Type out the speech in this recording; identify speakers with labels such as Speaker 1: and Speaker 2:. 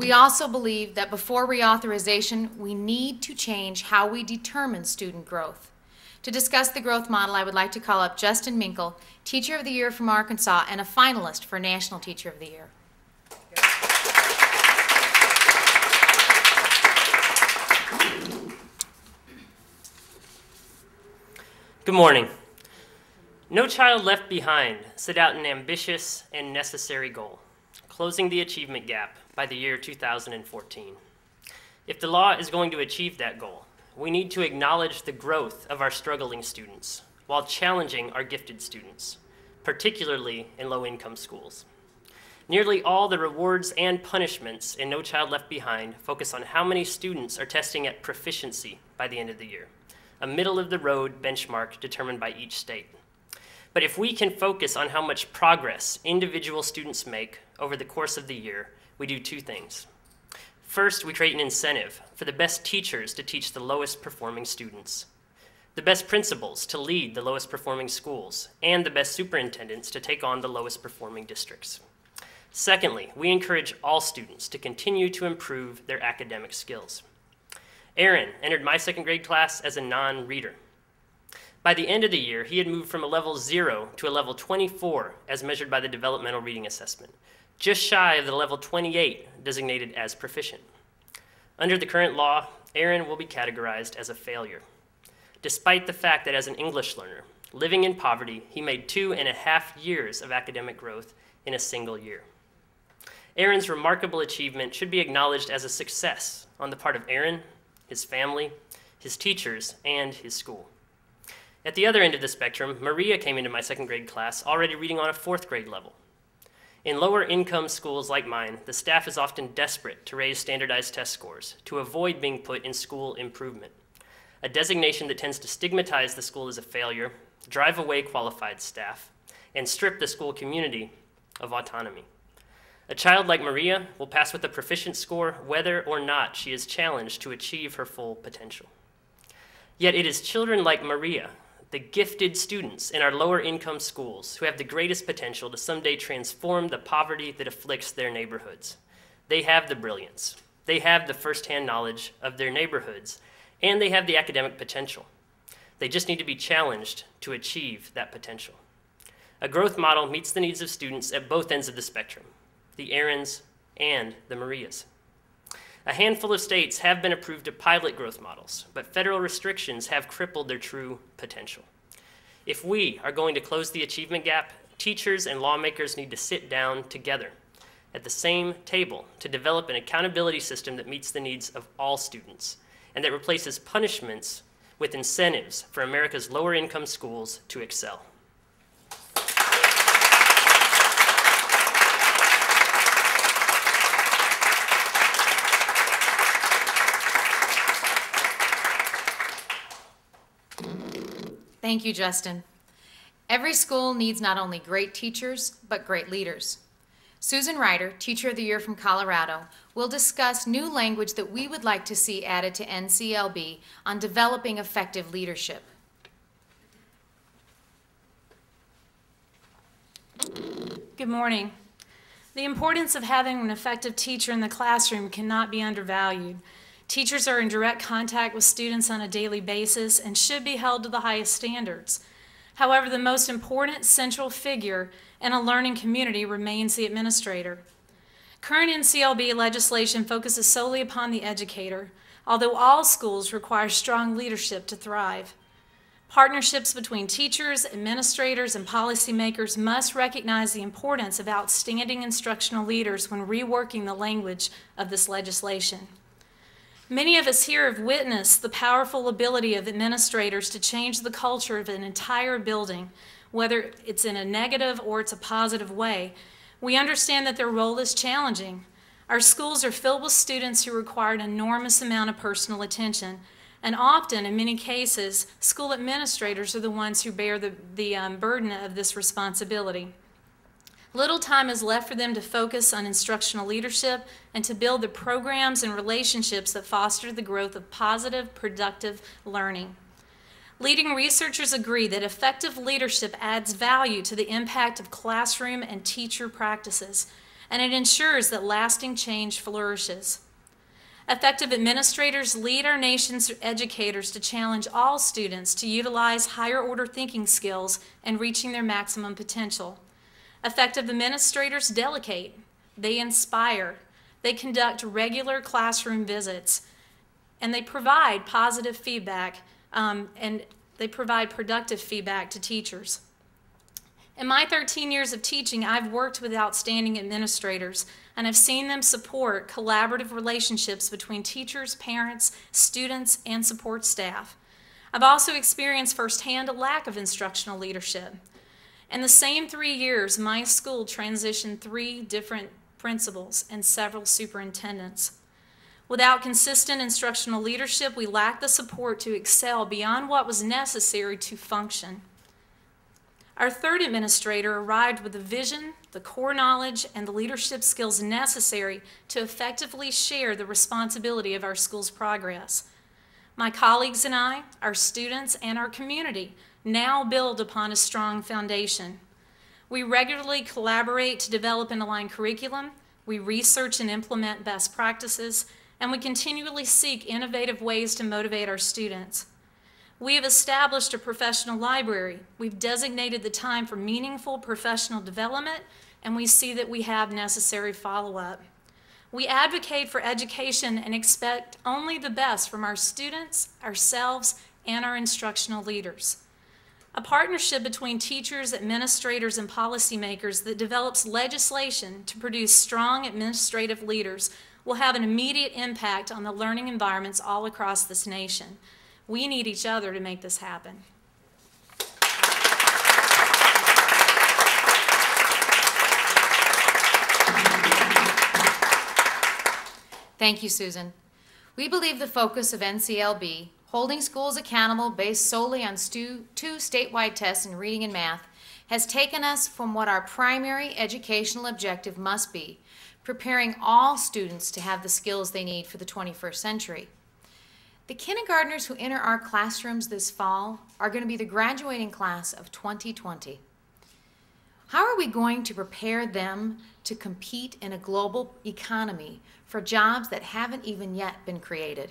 Speaker 1: We also believe that before reauthorization, we need to change how we determine student growth. To discuss the growth model, I would like to call up Justin Minkle, Teacher of the Year from Arkansas and a finalist for National Teacher of the Year.
Speaker 2: Good morning. No Child Left Behind set out an ambitious and necessary goal, closing the achievement gap by the year 2014. If the law is going to achieve that goal, we need to acknowledge the growth of our struggling students while challenging our gifted students, particularly in low-income schools. Nearly all the rewards and punishments in No Child Left Behind focus on how many students are testing at proficiency by the end of the year, a middle-of-the-road benchmark determined by each state. But if we can focus on how much progress individual students make over the course of the year, we do two things. First, we create an incentive for the best teachers to teach the lowest performing students, the best principals to lead the lowest performing schools, and the best superintendents to take on the lowest performing districts. Secondly, we encourage all students to continue to improve their academic skills. Aaron entered my second grade class as a non-reader. By the end of the year, he had moved from a level 0 to a level 24 as measured by the Developmental Reading Assessment, just shy of the level 28 designated as proficient. Under the current law, Aaron will be categorized as a failure, despite the fact that as an English learner, living in poverty, he made 2.5 years of academic growth in a single year. Aaron's remarkable achievement should be acknowledged as a success on the part of Aaron, his family, his teachers, and his school. At the other end of the spectrum, Maria came into my second grade class already reading on a 4th grade level. In lower income schools like mine, the staff is often desperate to raise standardized test scores to avoid being put in school improvement, a designation that tends to stigmatize the school as a failure, drive away qualified staff, and strip the school community of autonomy. A child like Maria will pass with a proficient score whether or not she is challenged to achieve her full potential. Yet it is children like Maria, the gifted students in our lower income schools, who have the greatest potential to someday transform the poverty that afflicts their neighborhoods. They have the brilliance, they have the firsthand knowledge of their neighborhoods, and they have the academic potential. They just need to be challenged to achieve that potential. A growth model meets the needs of students at both ends of the spectrum, the Aarons and the Marias. A handful of states have been approved to pilot growth models, but federal restrictions have crippled their true potential. If we are going to close the achievement gap, teachers and lawmakers need to sit down together at the same table to develop an accountability system that meets the needs of all students and that replaces punishments with incentives for America's lower income schools to excel.
Speaker 1: Thank you, Justin. Every school needs not only great teachers, but great leaders. Susan Ryder, Teacher of the Year from Colorado, will discuss new language that we would like to see added to NCLB on developing effective leadership.
Speaker 3: Good morning. The importance of having an effective teacher in the classroom cannot be undervalued. Teachers are in direct contact with students on a daily basis and should be held to the highest standards. However, the most important central figure in a learning community remains the administrator. Current NCLB legislation focuses solely upon the educator, although all schools require strong leadership to thrive. Partnerships between teachers, administrators, and policymakers must recognize the importance of outstanding instructional leaders when reworking the language of this legislation. Many of us here have witnessed the powerful ability of administrators to change the culture of an entire building, whether it's in a negative or it's a positive way. We understand that their role is challenging. Our schools are filled with students who require an enormous amount of personal attention, and often, in many cases, school administrators are the ones who bear the burden of this responsibility. Little time is left for them to focus on instructional leadership and to build the programs and relationships that foster the growth of positive, productive learning. Leading researchers agree that effective leadership adds value to the impact of classroom and teacher practices. and it ensures that lasting change flourishes. Effective administrators lead our nation's educators to challenge all students to utilize higher order thinking skills and reaching their maximum potential. Effective administrators delegate, they inspire, they conduct regular classroom visits, and they provide positive feedback and they provide productive feedback to teachers. In my 13 years of teaching, I've worked with outstanding administrators, and I've seen them support collaborative relationships between teachers, parents, students, and support staff. I've also experienced firsthand a lack of instructional leadership. In the same 3 years, my school transitioned 3 different principals and several superintendents. Without consistent instructional leadership, we lack the support to excel beyond what was necessary to function. Our third administrator arrived with the vision, the core knowledge, and the leadership skills necessary to effectively share the responsibility of our school's progress. My colleagues and I, our students, and our community now build upon a strong foundation. We regularly collaborate to develop and align curriculum, we research and implement best practices, and we continually seek innovative ways to motivate our students. We have established a professional library. We've designated the time for meaningful professional development, and we see that we have necessary follow-up. We advocate for education and expect only the best from our students, ourselves, and our instructional leaders. A partnership between teachers, administrators, and policymakers that develops legislation to produce strong administrative leaders will have an immediate impact on the learning environments all across this nation. We need each other to make this happen.
Speaker 1: Thank you, Susan. We believe the focus of NCLB, holding schools accountable based solely on 2 statewide tests in reading and math, has taken us from what our primary educational objective must be, preparing all students to have the skills they need for the 21st century. The kindergartners who enter our classrooms this fall are going to be the graduating class of 2020. How are we going to prepare them to compete in a global economy for jobs that haven't even yet been created?